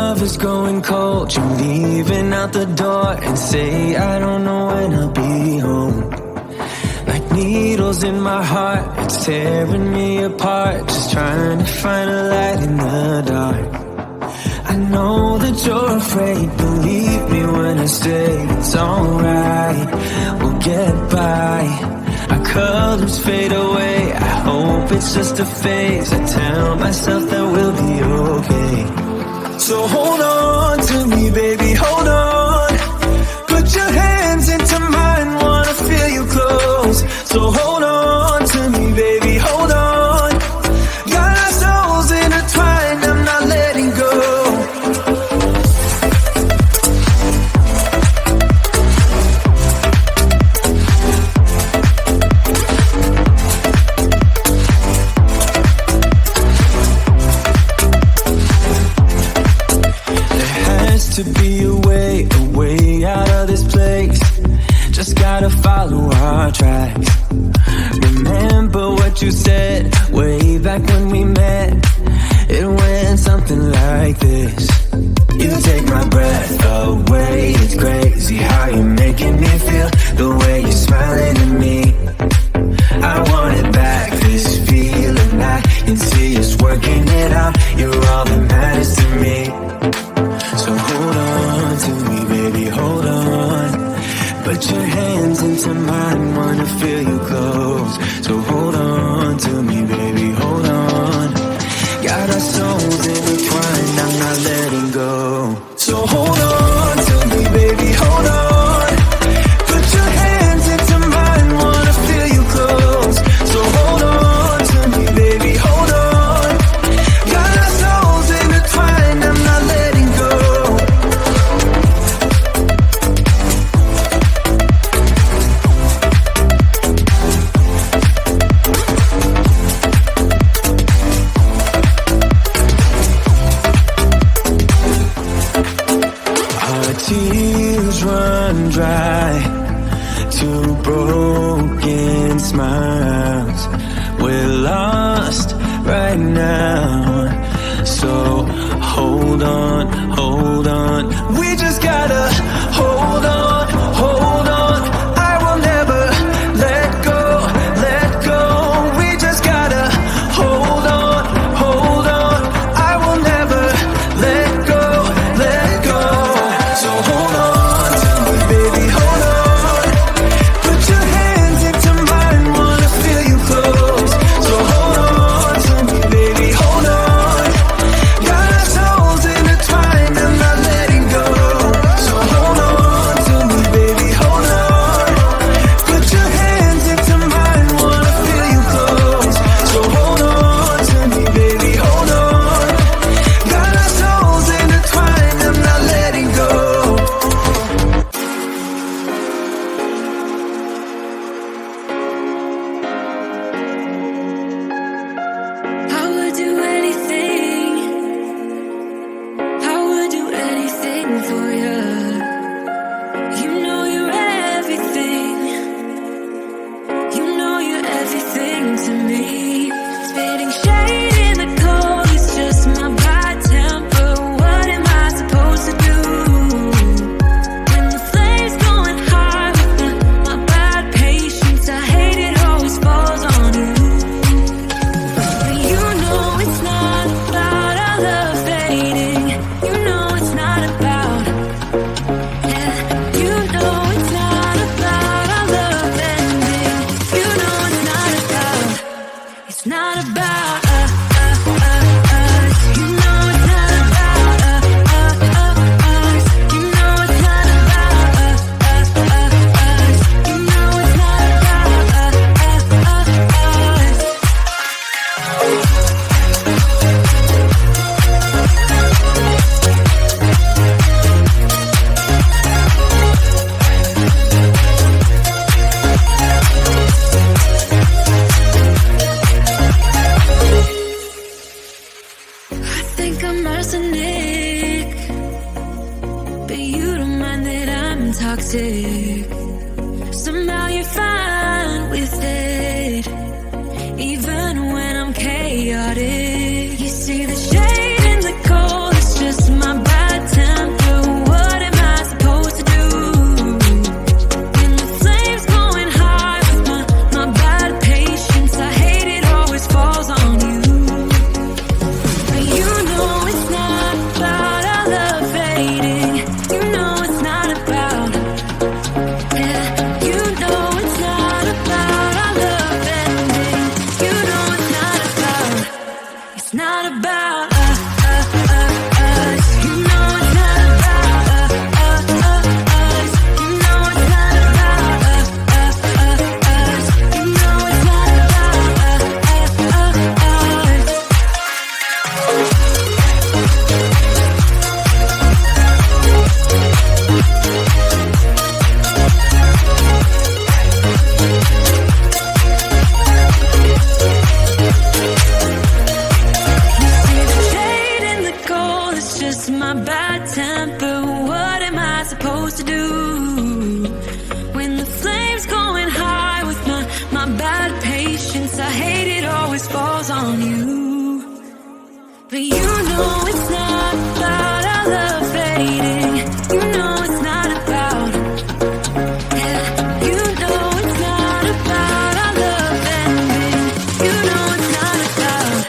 love is going cold, you're leaving out the door and say I don't know when I'll be home. Like needles in my heart, it's tearing me apart, just trying to find a light in the dark. I know that you're afraid, believe me when I say it's alright, we'll get by. Our colors fade away, I hope it's just a phase. I tell myself that we'll be okay. So hold on to me, baby, hold on. Put your hands into mine, wanna feel you close. So hold on to me, baby, hold on. Got our souls intertwined, I'm not letting go. To be a way out of this place. Just gotta follow our tracks. Remember what you said way back when we met. It went something like this. You take my breath away. It's crazy how you're making me feel, the way you're smiling at me. I want it back, this feeling. I can see us working it out. You're all that matters to me. So hold on to me, baby, hold on. Put your hands into mine, wanna feel you close. So hold on to me, baby, hold on. Got our souls intertwined, I'm not letting go. So hold on to me, baby, hold on. Put your hands into mine, wanna feel you close. So hold on to me, baby, hold on. Got our souls intertwined, I'm not letting go. Tears run dry, two broken smiles. We're lost right now, so hold on, hold on. We just gotta hold on, hold on. I will never let go, let go. We just gotta hold on, hold on. I will never let go, let go. So hold on to me, baby, hold on. Put your hands into mine, wanna feel you close. So hold on to me, baby, hold on. Got our souls intertwined, I'm not letting go. So hold on to bad patience. I hate it always falls on you. But you know it's not about our love fading. You know it's not about, yeah. You know it's not about our love ending. You know it's not about,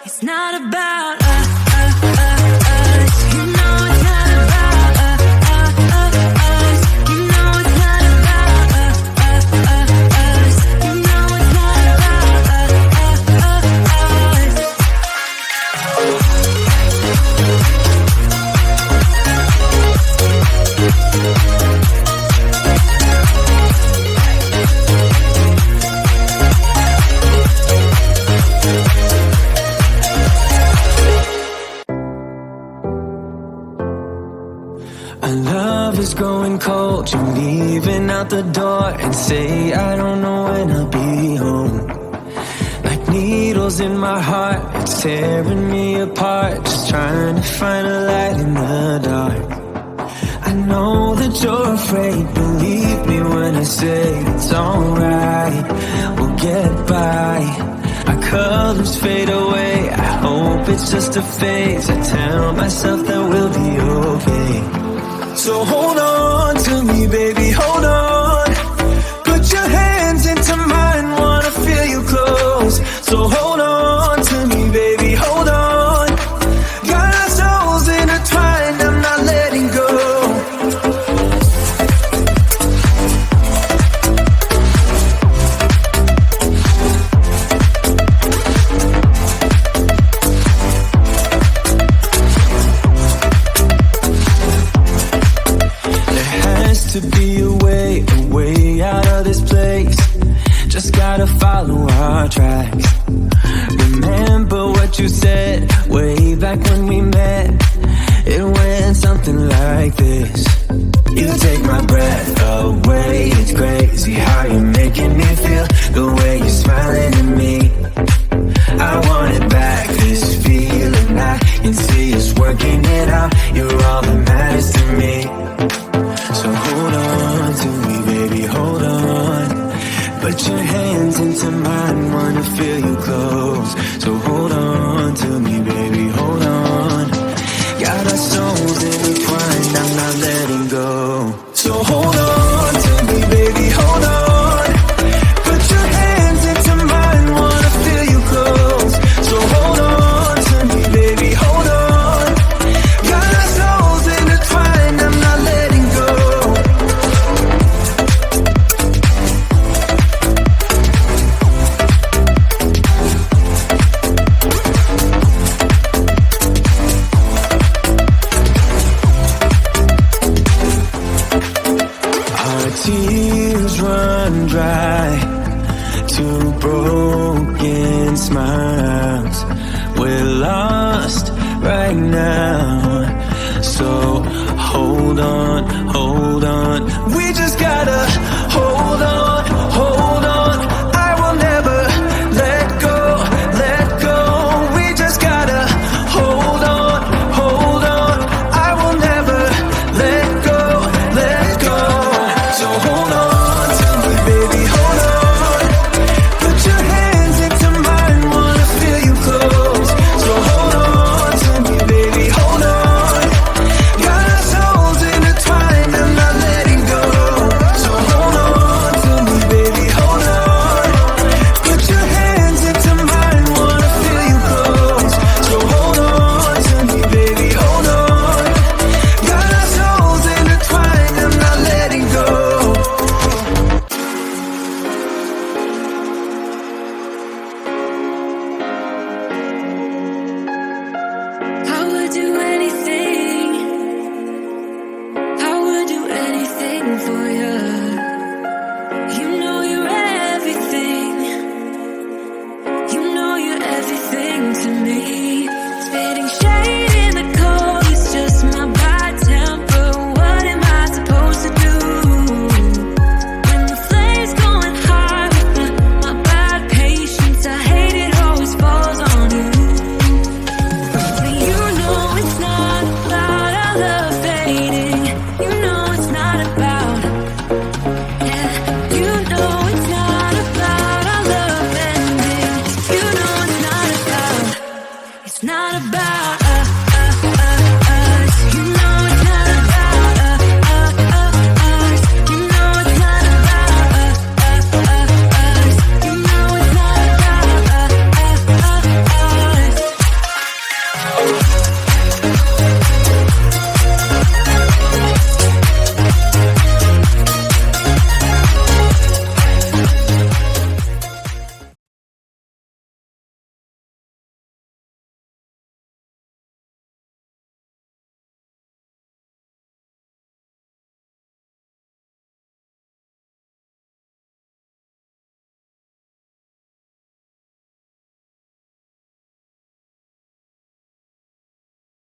it's not about us. You know it's not about us. You know it's not about us. You know it's not about us. Our love is growing cold. You're leaving out the door and say, I don't know when I'll be home. Like needles in my heart, it's tearing me apart. Just trying to find a light in the dark. I know that you're afraid. Believe me when I say it's alright. We'll get by. Our colors fade away. I hope it's just a phase. I tell myself that we'll be okay. So hold on to me, baby, hold on. Put your hands into mine, wanna feel you close. So hold on to me, baby, hold on. Got our souls intertwined, I'm not letting go. To be a way out of this place. Just gotta follow our tracks. Remember what you said way back when we met. It went something like this. You take my breath away. It's crazy how you're making me feel. The way you're smiling at me, I want it back. This feeling I can see us working it out. You're all that matters to me. So hold on to me, baby, hold on. Put your hands into mine, wanna feel you close. So hold on to me, baby, hold on. Got our souls intertwined, I'm not letting go. So hold on to me, baby, hold on. Put your hands into mine, wanna feel you close. So hold on to me, baby, hold on. Got our souls intertwined, I'm not letting go. Tears run dry, two broken smiles. We're lost right now, so hold on, hold on. We just gotta